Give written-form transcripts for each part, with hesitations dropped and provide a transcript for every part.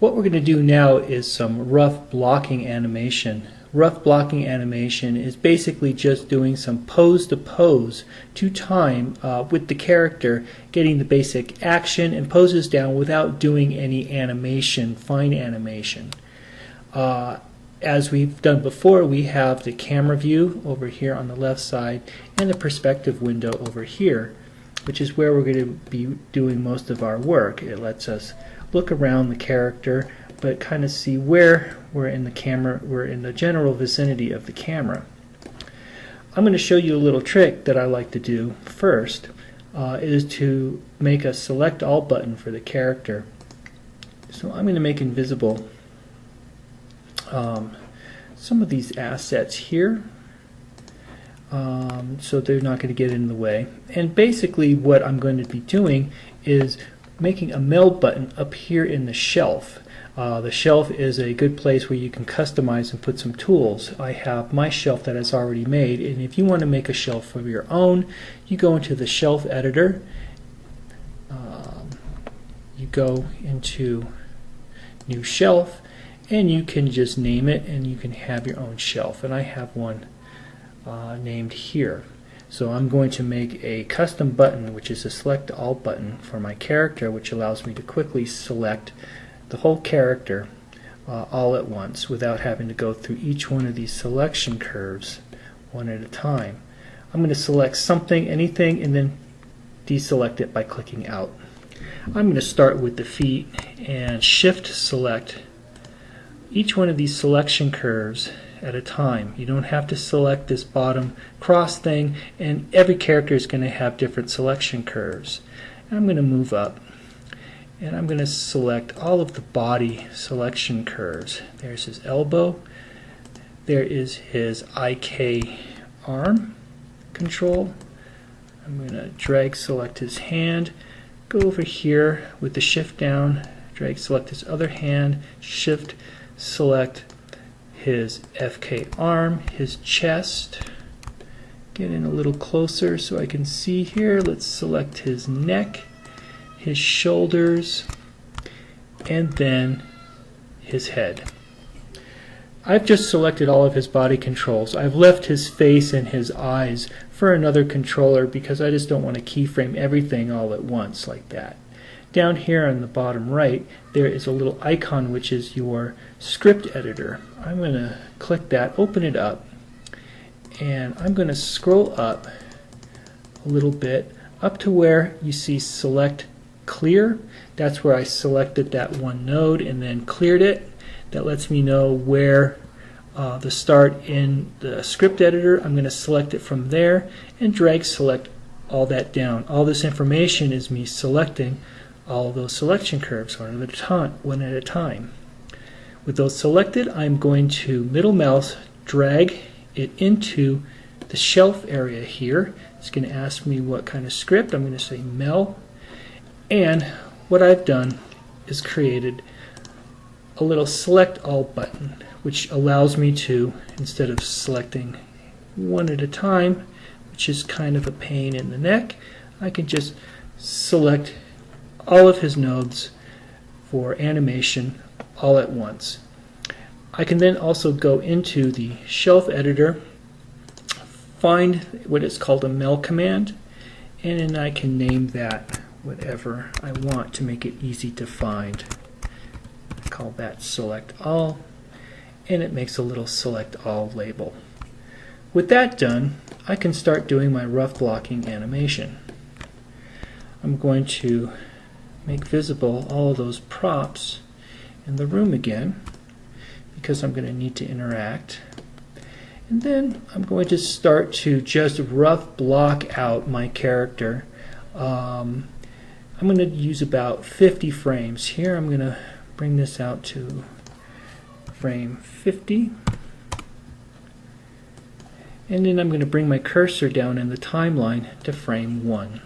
What we're going to do now is some rough blocking animation. Rough blocking animation is basically just doing some pose to pose to time with the character, getting the basic action and poses down without doing any animation, fine animation. As we've done before, we have the camera view over here on the left side and the perspective window over here, which is where we're going to be doing most of our work. It lets us look around the character but kind of see where we're in the camera, we're in the general vicinity of the camera. I'm going to show you a little trick that I like to do first, is to make a select all button for the character. So I'm going to make invisible some of these assets here, so they're not going to get in the way. And basically what I'm going to be doing is making a meld button up here in the shelf. The shelf is a good place where you can customize and put some tools. I have my shelf that is already made, and if you want to make a shelf of your own, you go into the shelf editor, you go into new shelf, and you can just name it and you can have your own shelf. And I have one named here. So I'm going to make a custom button, which is a select all button for my character, which allows me to quickly select the whole character all at once without having to go through each one of these selection curves one at a time. I'm going to select something, anything, and then deselect it by clicking out. I'm going to start with the feet and shift select each one of these selection curves at a time. You don't have to select this bottom cross thing, and every character is going to have different selection curves. And I'm going to move up, and I'm going to select all of the body selection curves. There's his elbow, there is his IK arm control. I'm going to drag select his hand, go over here with the shift down, drag select his other hand, shift select his FK arm, his chest, get in a little closer so I can see here. Let's select his neck, his shoulders, and then his head. I've just selected all of his body controls. I've left his face and his eyes for another controller because I just don't want to keyframe everything all at once like that. Down here on the bottom right, there is a little icon which is your script editor. I'm going to click that, open it up, and I'm going to scroll up a little bit up to where you see select clear. That's where I selected that one node and then cleared it. That lets me know where the start in the script editor. I'm going to select it from there and drag select all that down. All this information is me selecting all of those selection curves one at a time. With those selected, I'm going to middle mouse drag it into the shelf area here. It's going to ask me what kind of script. I'm going to say Mel, and what I've done is created a little select all button, which allows me to, instead of selecting one at a time, which is kind of a pain in the neck, I can just select all of his nodes for animation all at once. I can then also go into the shelf editor, find what is called a mel command, and then I can name that whatever I want to make it easy to find. I call that select all, and it makes a little select all label. With that done, I can start doing my rough blocking animation. I'm going to make visible all of those props in the room again because I'm going to need to interact. And then I'm going to start to just rough block out my character. I'm going to use about 50 frames. Here I'm going to bring this out to frame 50. And then I'm going to bring my cursor down in the timeline to frame 1.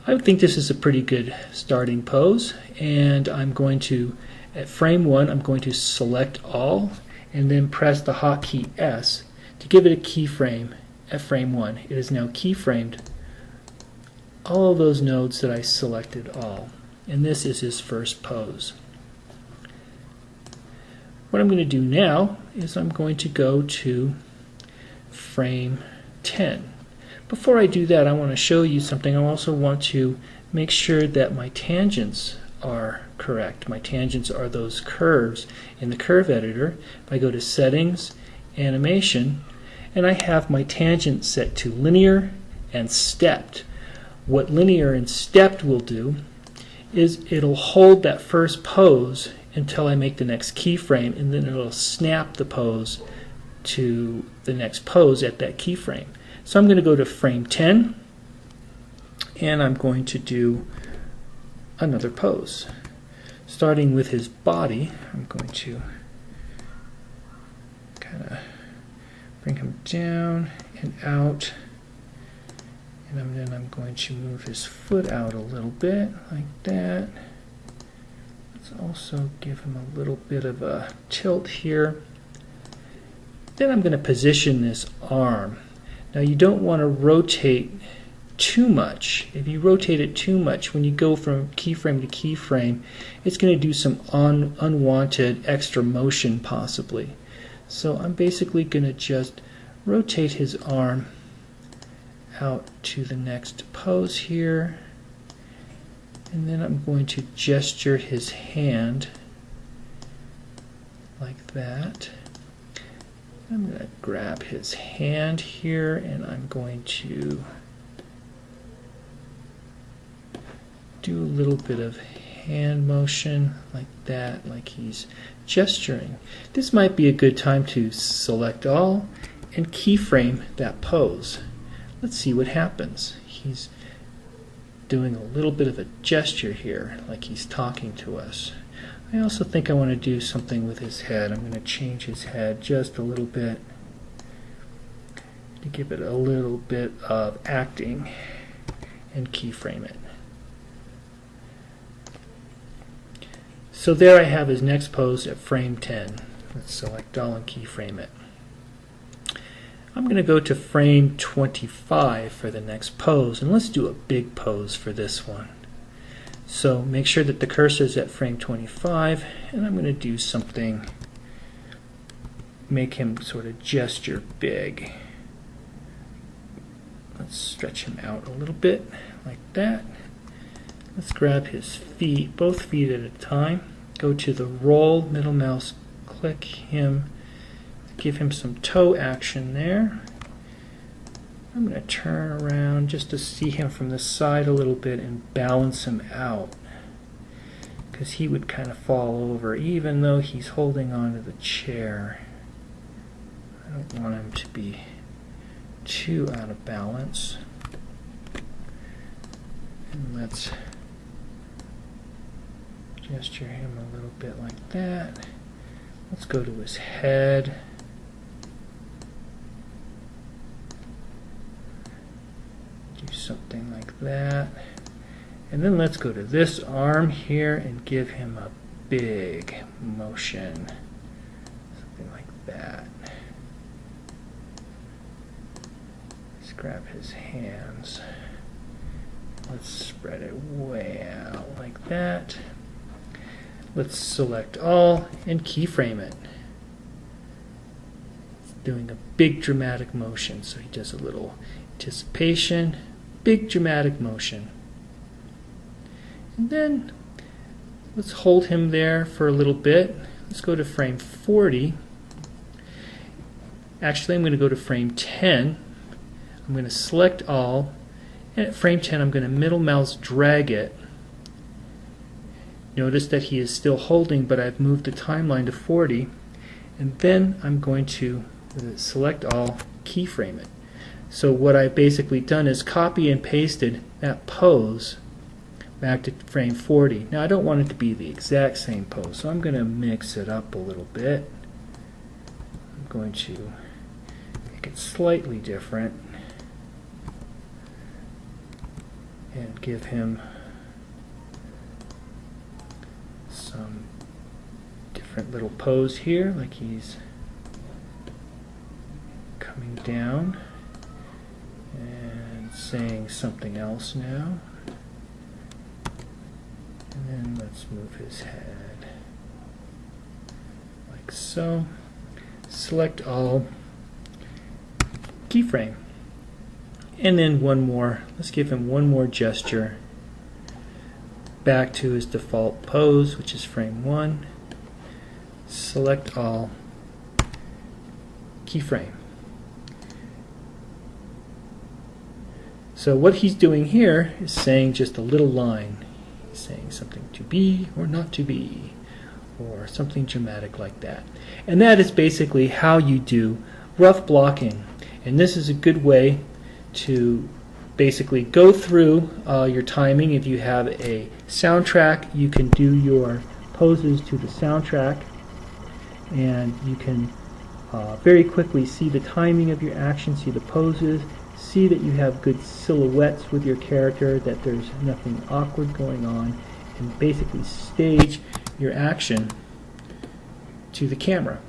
I think this is a pretty good starting pose, and I'm going to, at frame 1, I'm going to select all and then press the hotkey S to give it a keyframe at frame 1. It is now keyframed all of those nodes that I selected all, and this is his first pose. What I'm going to do now is I'm going to go to frame 10. Before I do that, I want to show you something. I also want to make sure that my tangents are correct. My tangents are those curves in the curve editor. If I go to Settings, Animation, and I have my tangent set to linear and stepped. What linear and stepped will do is it'll hold that first pose until I make the next keyframe, and then it'll snap the pose to the next pose at that keyframe. So I'm going to go to frame 10, and I'm going to do another pose. Starting with his body, I'm going to kind of bring him down and out, and then I'm going to move his foot out a little bit, like that. Let's also give him a little bit of a tilt here. Then I'm going to position this arm. Now you don't want to rotate too much. If you rotate it too much, when you go from keyframe to keyframe, it's going to do some unwanted extra motion possibly. So I'm basically going to just rotate his arm out to the next pose here, and then I'm going to gesture his hand like that. I'm going to grab his hand here, and I'm going to do a little bit of hand motion like that, like he's gesturing. This might be a good time to select all and keyframe that pose. Let's see what happens. He's doing a little bit of a gesture here, like he's talking to us. I also think I want to do something with his head. I'm going to change his head just a little bit to give it a little bit of acting and keyframe it. So there I have his next pose at frame 10. Let's select all and keyframe it. I'm going to go to frame 25 for the next pose, and let's do a big pose for this one. So make sure that the cursor is at frame 25, and I'm going to do something, make him sort of gesture big. Let's stretch him out a little bit like that. Let's grab his feet, both feet at a time. Go to the roll, middle mouse, click him, give him some toe action there. I'm going to turn around just to see him from the side a little bit and balance him out, because he would kind of fall over even though he's holding onto the chair. I don't want him to be too out of balance. And let's gesture him a little bit like that. Let's go to his head. Do something like that. And then let's go to this arm here and give him a big motion. Something like that. Let's grab his hands. Let's spread it way out like that. Let's select all and keyframe it. It's doing a big dramatic motion, so he does a little anticipation, big dramatic motion. And then let's hold him there for a little bit. Let's go to frame 40. Actually, I'm going to go to frame 10. I'm going to select all, and at frame 10 I'm going to middle mouse drag it. Notice that he is still holding, but I've moved the timeline to 40, and then I'm going to select all, keyframe it. So what I've basically done is copy and pasted that pose back to frame 40. Now I don't want it to be the exact same pose, so I'm going to mix it up a little bit. I'm going to make it slightly different and give him some different little pose here, like he's coming down and saying something else now. And then let's move his head like like so. Select all, keyframe. And then one more, let's give him one more gesture back to his default pose, which is frame 1. Select all, keyframe. So what he's doing here is saying just a little line. He's saying something to be or not to be, or something dramatic like that. And that is basically how you do rough blocking. And this is a good way to basically go through your timing. If you have a soundtrack, you can do your poses to the soundtrack, and you can very quickly see the timing of your action, see the poses, see that you have good silhouettes with your character, that there's nothing awkward going on, and basically stage your action to the camera.